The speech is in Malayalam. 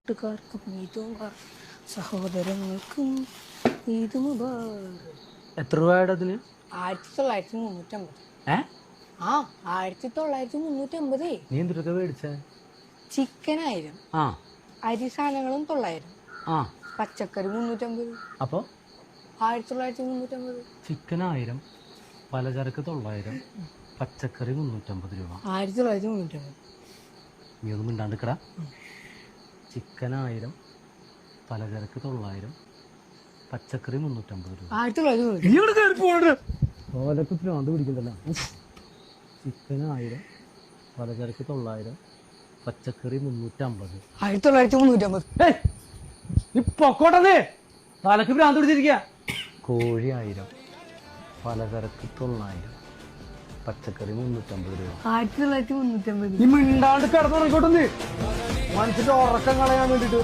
കൂട്ടുകാർക്കും സഹോദരങ്ങൾക്കും ഈദ് മുബാറക്. എത്ര രൂപയുടെ അതിന്? 1950. ആ 1950. നീ എന്തൊക്കെ മേടിച്ച? ചിക്കൻ 1000, ആ അരി സാധനങ്ങളും 900, ആ പച്ചക്കറി 350. അപ്പൊ 1950. ചിക്കൻ 1000, പലചരക്ക് 900, പച്ചക്കറി 350 രൂപ. 1950. നീ ഒന്നും മിണ്ടാണ്ടിക്കടാ. ചിക്കൻ 1000, പലചരക്ക് 900, പച്ചക്കറി 350 രൂപ. 1950. ഓലക്ക് ഭ്രാന്ത് പിടിക്കണ്ടല്ലോ. ചിക്കൻ 1000, പലചരക്ക് 900, പച്ചക്കറി 350. 1950. ഇപ്പൊക്കോട്ടേ തലക്ക് ഭ്രാന്ത് പിടിച്ചിരിക്കുക. കോഴി 1000, പലചരക്ക് 900, പച്ചക്കറി 350 രൂപ. 1950. ഈ മിണ്ടാണ്ട് കിടന്നുറങ്ങിക്കോട്ടെ. മനസ്സിന്റെ ഉറക്കം കളയാൻ വേണ്ടിട്ട്